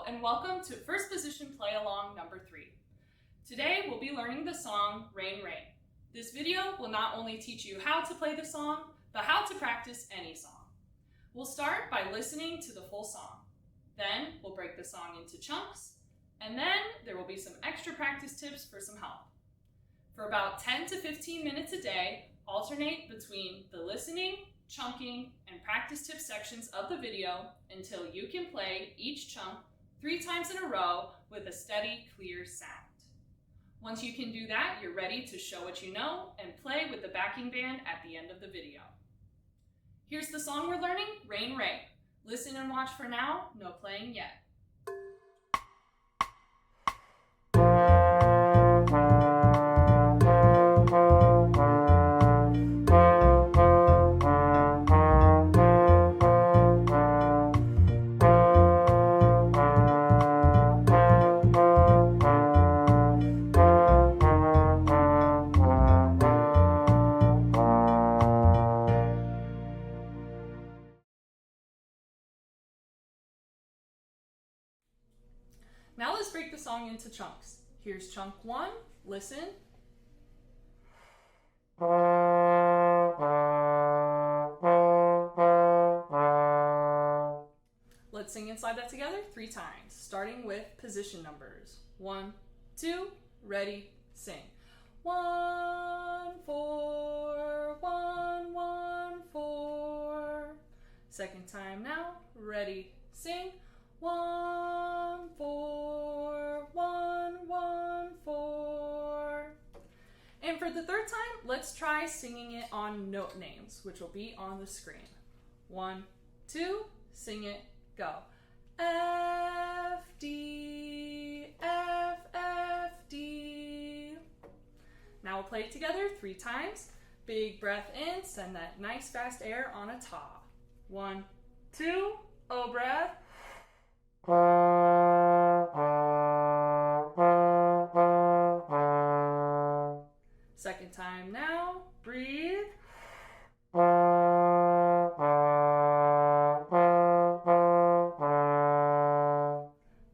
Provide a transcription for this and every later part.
and welcome to First Position Play Along number 3. Today we'll be learning the song Rain Rain. This video will not only teach you how to play the song, but how to practice any song. We'll start by listening to the full song. Then we'll break the song into chunks, and then there will be some extra practice tips for some help. For about 10 to 15 minutes a day, alternate between the listening, chunking, and practice tip sections of the video until you can play each chunk 3 times in a row with a steady, clear sound. Once you can do that, you're ready to show what you know and play with the backing band at the end of the video. Here's the song we're learning, Rain Rain. Listen and watch for now, no playing yet. Now let's break the song into chunks. Here's chunk 1, listen. Let's sing and slide that together 3 times, starting with position numbers. 1, 2, ready, sing. 1, 4, 1, 1, 4. Second time now, ready, sing. 1, 4, 1, 1, 4. And for the third time, let's try singing it on note names, which will be on the screen. 1, 2, sing it, go. F, D, F, F, D. Now we'll play it together 3 times. Big breath in, send that nice fast air on a ta. 1, 2, O breath. Second time now, breathe.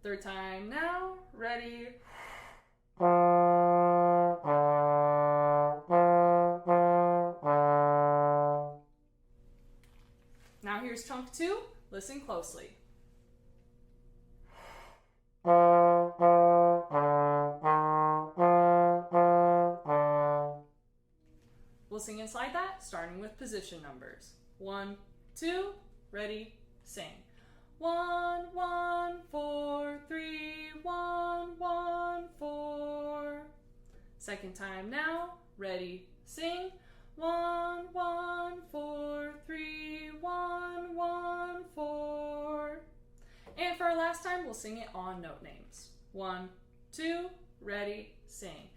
Third time now, ready. Now here's chunk 2, listen closely. We'll sing and slide that, starting with position numbers. 1, 2, ready, sing. 1, 1, 4, 3, 1, 1, 4. Second time now, ready, sing. 1, 1, 4, 3, 1, 1, 4. And for our last time, we'll sing it on note names. 1, 2, ready, sing.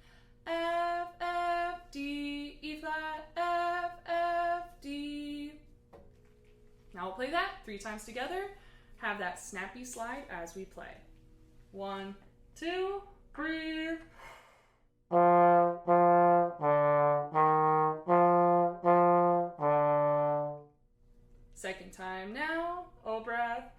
F, F, D, E flat, F, F, D. Now we'll play that 3 times together. Have that snappy slide as we play. 1, 2, breathe. Second time now, O breath.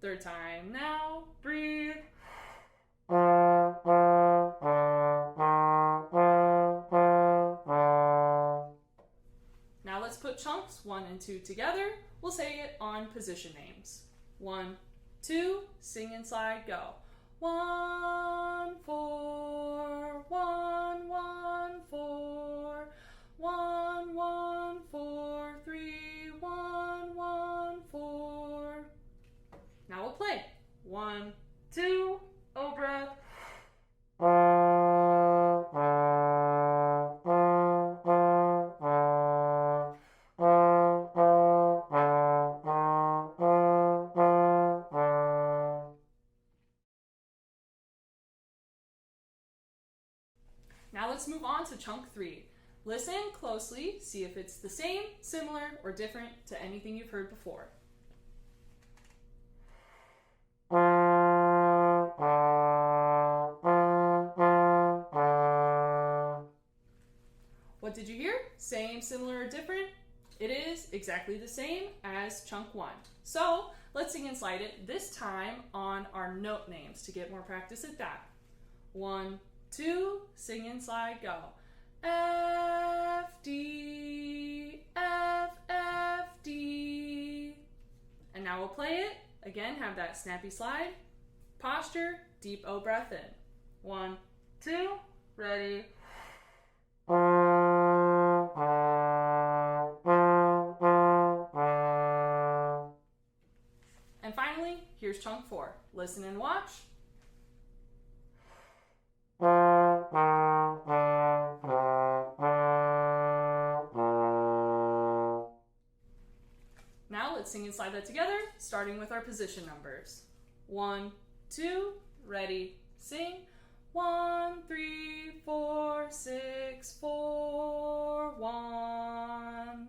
Third time now, breathe. Now let's put chunks 1 and 2 together. We'll say it on position names. 1, 2, sing and slide, go. 1, 4, 1, 1, 4. 1, 1, 4, 3, 1, 1, 4. Now we'll play. 1, 2, O breath. Now let's move on to chunk 3. Listen closely, see if it's the same, similar, or different to anything you've heard before. What did you hear? Same, similar, or different? It is exactly the same as chunk 1. So let's sing and slide it, this time on our note names to get more practice at that. 1, 2, sing and slide, go. F, D, F, F, D. And now we'll play it. Again, have that snappy slide. Posture, deep O breath in. 1, 2, ready. And finally, here's chunk 4. Listen and watch. Now let's sing and slide that together, starting with our position numbers. 1, 2, ready, sing. 1, 3, 4, 6, 4, 1.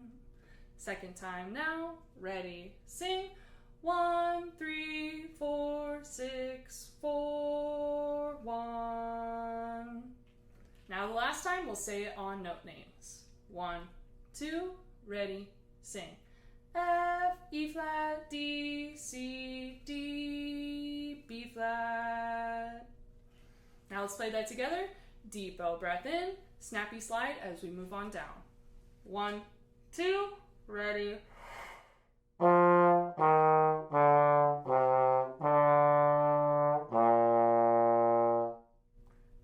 Second time now, ready, sing. 1, 3, 4, 6, 4, 1. Now the last time, we'll say it on note names. 1, 2, ready, sing. F, E flat, D, C, D, B flat. Now let's play that together. Deep O breath in, snappy slide as we move on down. 1, 2, ready.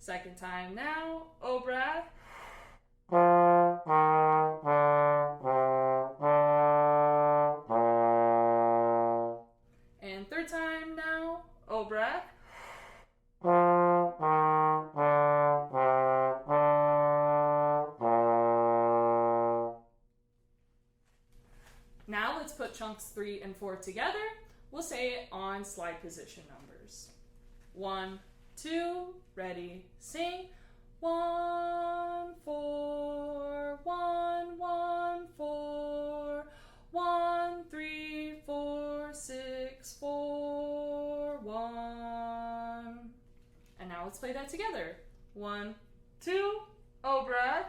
Second time now, O breath. And third time now, O breath. Now let's put chunks 3 and 4 together. We'll say it on slide position numbers. 1, 2, ready, sing. 1, 4, 1, 1, 4, 1, 3, 4, 6, 4, 1. And now let's play that together. 1, 2, O breath.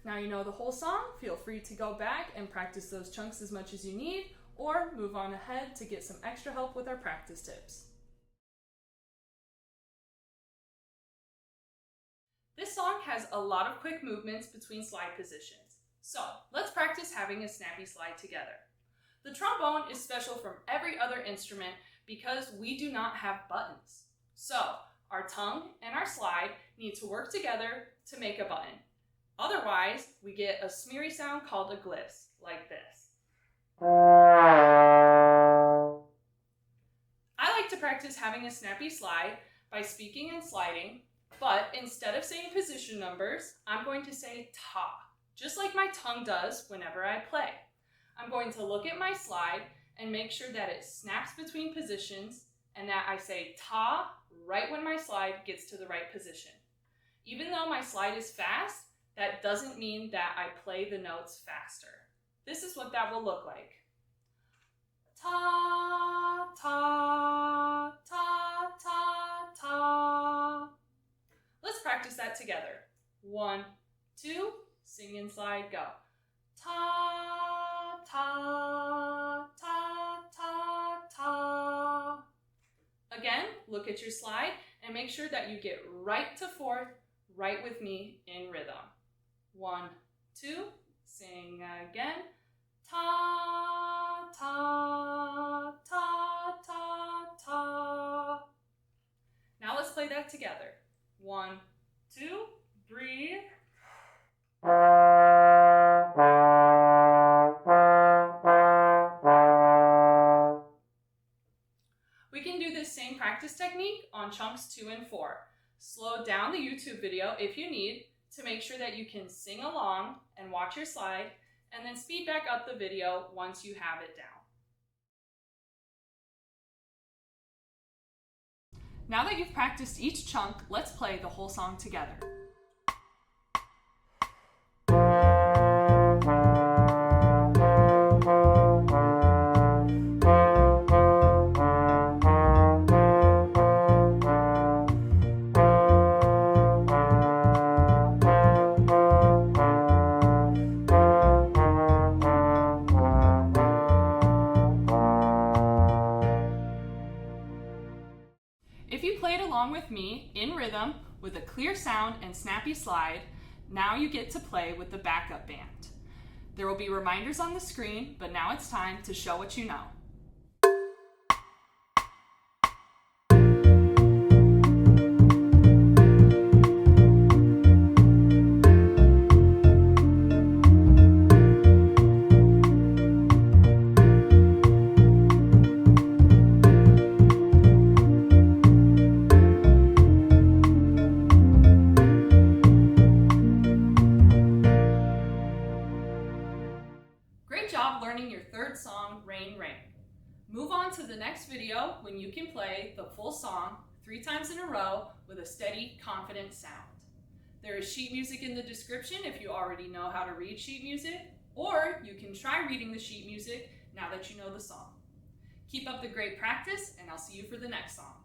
Now you know the whole song. Feel free to go back and practice those chunks as much as you need, or move on ahead to get some extra help with our practice tips. This song has a lot of quick movements between slide positions, so let's practice having a snappy slide together. The trombone is special from every other instrument because we do not have buttons. So our tongue and our slide need to work together to make a button. Otherwise, we get a smeary sound called a gliss, like this. I like to practice having a snappy slide by speaking and sliding, but instead of saying position numbers, I'm going to say ta, just like my tongue does whenever I play. I'm going to look at my slide and make sure that it snaps between positions and that I say ta right when my slide gets to the right position. Even though my slide is fast, that doesn't mean that I play the notes faster. This is what that will look like. Ta, ta, ta, ta, ta. Let's practice that together. 1, 2, sing and slide, go. Ta, ta, ta, ta, ta. Again, look at your slide and make sure that you get right to fourth, right with me in rhythm. 1, 2, sing again. Ta, ta, ta, ta, ta. Now let's play that together. 1, 2, breathe. We can do this same practice technique on chunks 2 and 4. Slow down the YouTube video if you need to make sure that you can sing along and watch your slide, and then speed back up the video once you have it down. Now that you've practiced each chunk, let's play the whole song together. with me in rhythm with a clear sound and snappy slide, now you get to play with the backup band. There will be reminders on the screen, but now it's time to show what you know. Great job learning your third song, Rain, Rain. Move on to the next video when you can play the full song 3 times in a row with a steady, confident sound. There is sheet music in the description if you already know how to read sheet music, or you can try reading the sheet music now that you know the song. Keep up the great practice, and I'll see you for the next song.